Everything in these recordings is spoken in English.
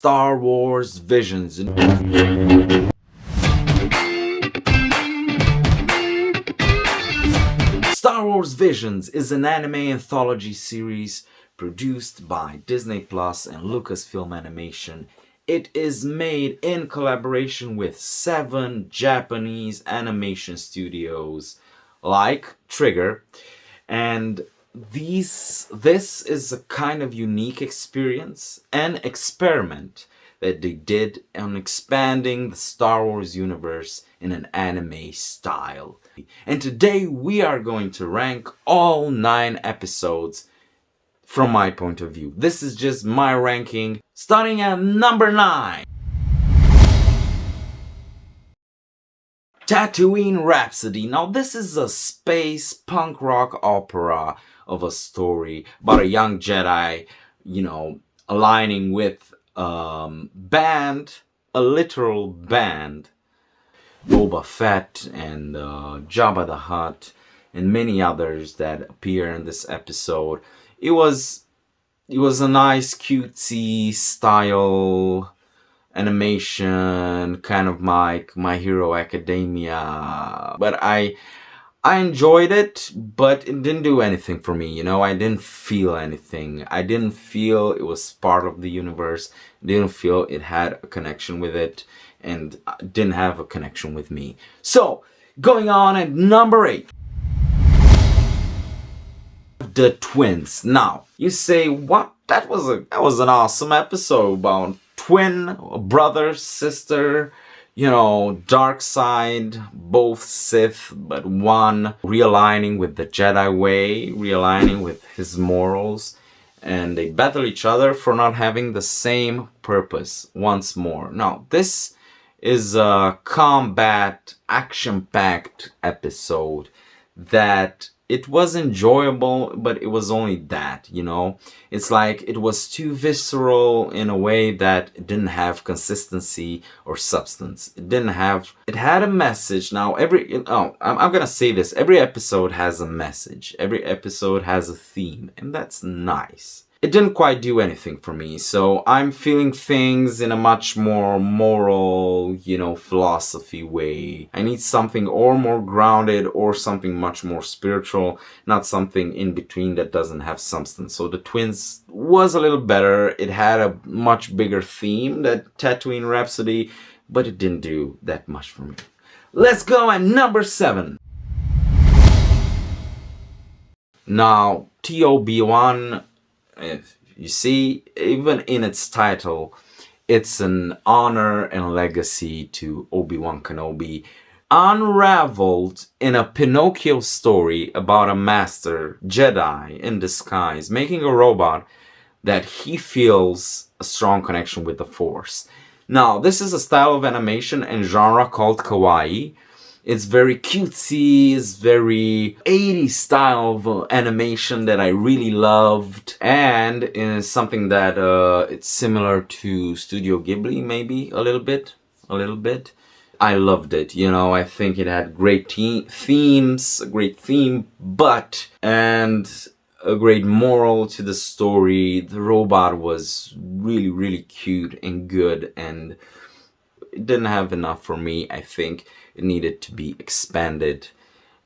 Star Wars Visions. Star Wars Visions is an anime anthology series produced by Disney Plus and Lucasfilm Animation. It is made in collaboration with 7 Japanese animation studios like Trigger, and this is a kind of unique experience, an experiment that they did on expanding the Star Wars universe in an anime style. And today we are going to rank all 9 episodes from my point of view. This is just my ranking, starting at number 9. Tatooine Rhapsody. Now this is a space punk rock opera of a story about a young Jedi, aligning with band, a literal band, Boba Fett and Jabba the Hutt and many others that appear in this episode. It was a nice cutesy style animation, kind of like My Hero Academia, but I enjoyed it, but it didn't do anything for me, I didn't feel anything. I didn't feel it was part of the universe. I didn't feel it had a connection with it, and didn't have a connection with me. So, going on at number 8. The Twins. Now, you say, what? That was an awesome episode about twin, brother, sister, dark side, both Sith, but one realigning with the Jedi way, realigning with his morals, and they battle each other for not having the same purpose once more. Now, this is a combat, action-packed episode that it was enjoyable, but it was only that, It's like it was too visceral in a way that it didn't have consistency or substance. It had a message. Now, I'm gonna say this, every episode has a message. Every episode has a theme, and that's nice. It didn't quite do anything for me, so I'm feeling things in a much more moral, philosophy way. I need something or more grounded or something much more spiritual, not something in between that doesn't have substance. So The Twins was a little better. It had a much bigger theme, that Tatooine Rhapsody, but it didn't do that much for me. Let's go at number 7. Now, Tobu, you see, even in its title, it's an honor and legacy to Obi-Wan Kenobi, unraveled in a Penocho story about a master Jedi in disguise, making a robot that he feels a strong connection with the Force. Now, this is a style of animation and genre called kawaii. It's very cutesy, it's very 80s style of animation that I really loved, and is something that it's similar to Studio Ghibli, maybe a little bit. I loved it, I think it had great themes, a great theme, and a great moral to the story. The robot was really, really cute and good, and it didn't have enough for me. I think it needed to be expanded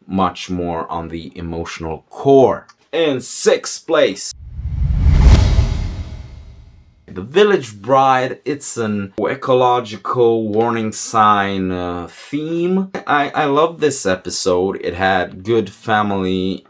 much more on the emotional core. In 6th place, The Village Bride. It's an ecological warning sign theme. I love this episode. It had good family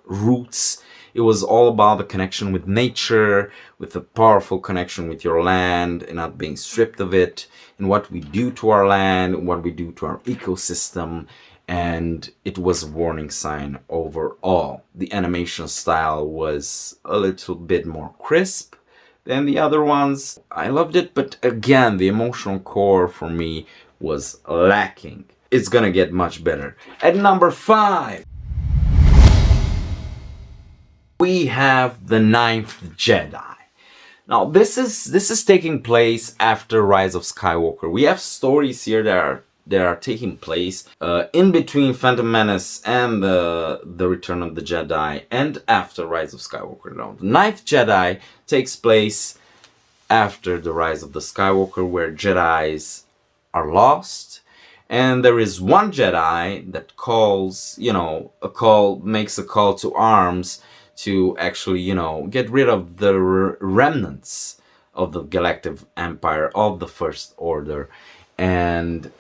roots. It was all about the connection with nature, with a powerful connection with your land and not being stripped of it, and what we do to our land, what we do to our ecosystem, and it was a warning sign overall. The animation style was a little bit more crisp than the other ones. I loved it, but again, the emotional core for me was lacking. It's gonna get much better. At number 5, we have the Ninth Jedi. Now, this is taking place after Rise of Skywalker. We have stories here that are taking place in between Phantom Menace and the Return of the Jedi, and after Rise of Skywalker. Now, the Ninth Jedi takes place after the rise of the Skywalker, where Jedis are lost. And there is one Jedi that calls, makes a call to arms to actually, get rid of the remnants of the Galactic Empire, of the First Order. And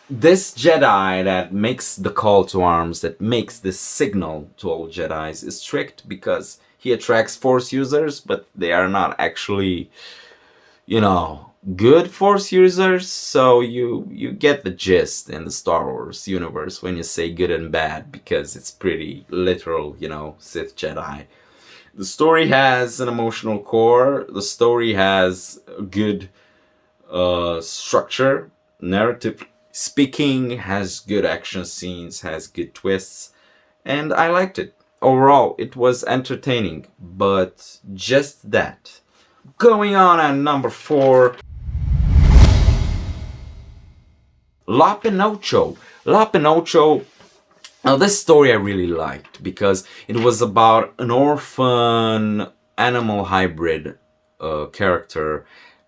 this Jedi that makes the call to arms, that makes this signal to all Jedis, is tricked because he attracts Force users, but they are not actually, good Force users. So you get the gist in the Star Wars universe when you say good and bad, because it's pretty literal, Sith Jedi. The story has an emotional core. The story has a good structure, narrative speaking, has good action scenes, has good twists, and I liked it. Overall, it was entertaining, but just that. Going on at number 4, La Penocho. La Penocho. Now, this story I really liked because it was about an orphan animal hybrid character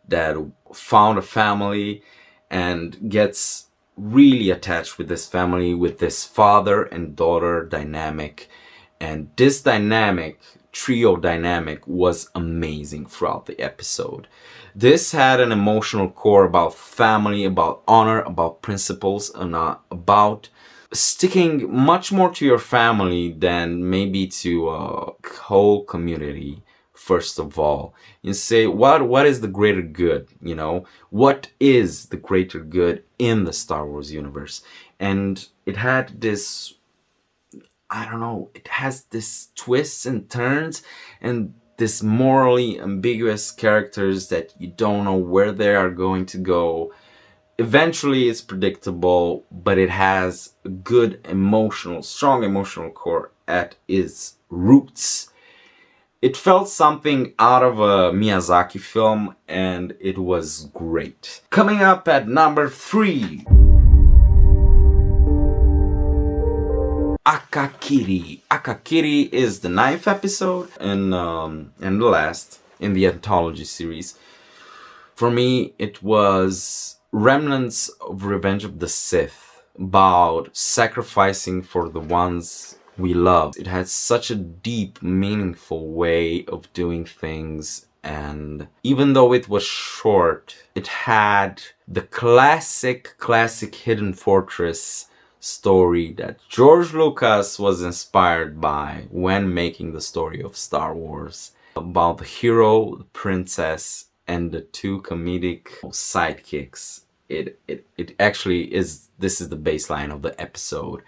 that found a family and gets really attached with this family, with this father and daughter dynamic. And this trio dynamic was amazing throughout the episode. This had an emotional core about family, about honor, about principles, and about sticking much more to your family than maybe to a whole community. First of all, you say, what is the greater good? What is the greater good in the Star Wars universe? And it had this, it has this twists and turns and this morally ambiguous characters that you don't know where they are going to go. Eventually it's predictable, but it has a good strong emotional core at its roots. It felt something out of a Miyazaki film, and it was great. Coming up at number 3, Akakiri. Akakiri is the 9th episode and the last in the anthology series. For me, it was Remnants of Revenge of the Sith, about sacrificing for the ones we love. It had such a deep, meaningful way of doing things, and even though it was short, it had the classic Hidden Fortress story that George Lucas was inspired by when making the story of Star Wars, about the hero, the princess, and the 2 comedic sidekicks. It actually is, this is the baseline of the episode.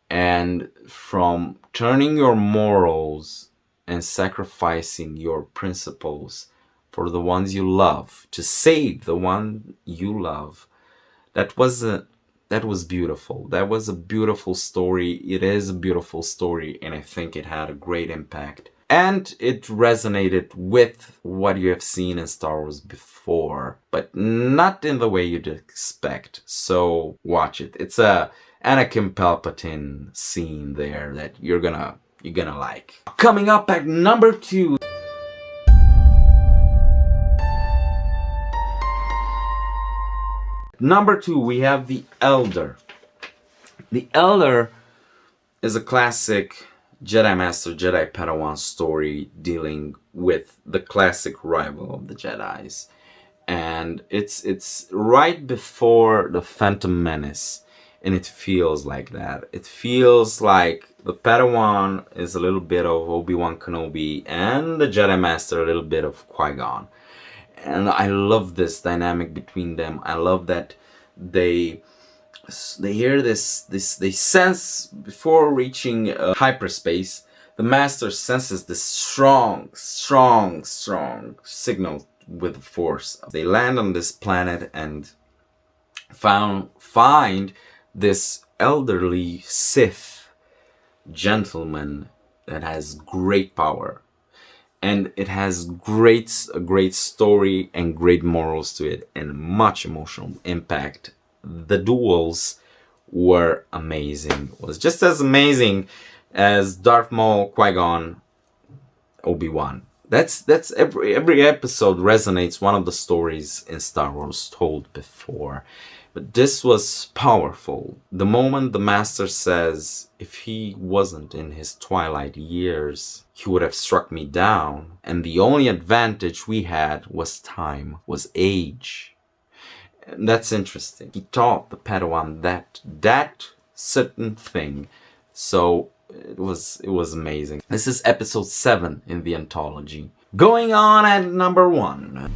And from turning your morals and sacrificing your principles for the ones you love, to save the one you love, that was beautiful. That was a beautiful story. It is a beautiful story, and I think it had a great impact. And it resonated with what you have seen in Star Wars before, but not in the way you'd expect. So watch it. It's a Anakin Palpatine scene there that you're gonna like. Coming up at number 2. Number 2, we have The Elder. The Elder is a classic Jedi Master, Jedi Padawan story dealing with the classic rival of the Jedis. And it's right before the Phantom Menace, and it feels like that. It feels like the Padawan is a little bit of Obi-Wan Kenobi, and the Jedi Master a little bit of Qui-Gon. And I love this dynamic between them. I love that they hear this, they sense, before reaching hyperspace, the Master senses this strong signal with the Force. They land on this planet and find this elderly Sith gentleman that has great power. And it has a great story and great morals to it, and much emotional impact. The duels were amazing. It was just as amazing as Darth Maul, Qui-Gon, Obi-Wan. That's every episode resonates one of the stories in Star Wars told before. But this was powerful. The moment the master says, if he wasn't in his twilight years, he would have struck me down. And the only advantage we had was time, was age. And that's interesting. He taught the Padawan that certain thing. So it was amazing. This is episode 7 in the anthology. Going on at number 1.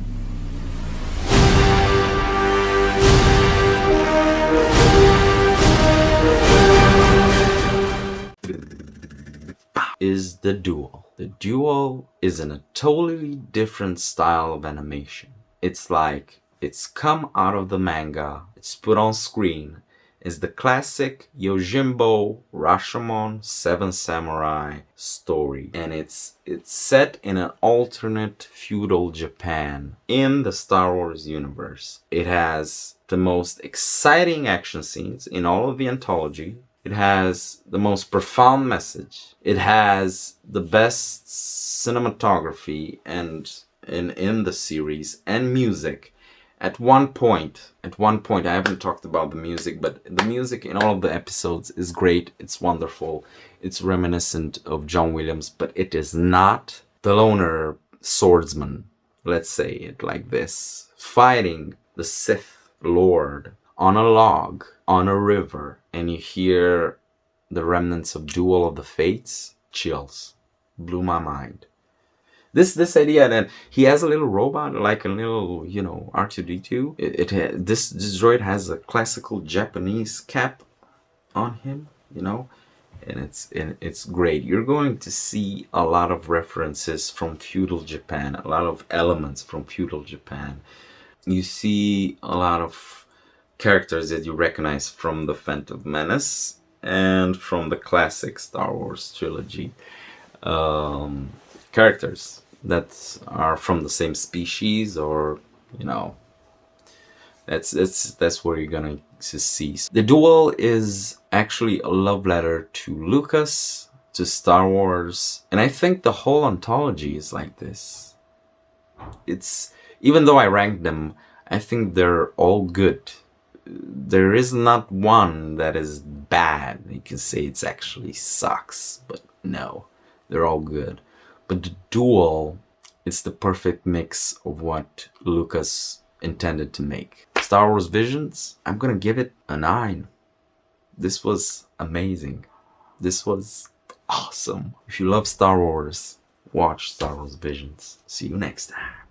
Is the duel. The duel is in a totally different style of animation. It's like it's come out of the manga, it's put on screen. It's the classic Yojimbo Rashomon Seven Samurai story, and it's set in an alternate feudal Japan in the Star Wars universe. It has the most exciting action scenes in all of the anthology. It has the most profound message. It has the best cinematography and in the series, and music. At one point, I haven't talked about the music, but the music in all of the episodes is great. It's wonderful. It's reminiscent of John Williams, but it is not the loner swordsman, let's say it like this, fighting the Sith Lord on a log, on a river, and you hear the remnants of Duel of the Fates. Chills. Blew my mind. This idea that he has a little robot, like a little, R2-D2. This droid has a classical Japanese cap on him, and it's great. You're going to see a lot of references from feudal Japan, a lot of elements from feudal Japan. You see a lot of characters that you recognize from the Phantom Menace and from the classic Star Wars trilogy. Characters that are from the same species, or that's where you're gonna see. The duel is actually a love letter to Lucas, to Star Wars, and I think the whole anthology is like this. It's, even though I rank them, I think they're all good. There is not one that is bad. You can say it's actually sucks, but no, they're all good. But the duel, it's the perfect mix of what Lucas intended to make. Star Wars Visions, I'm gonna give it a 9. This was amazing. This was awesome. If you love Star Wars, watch Star Wars Visions. See you next time.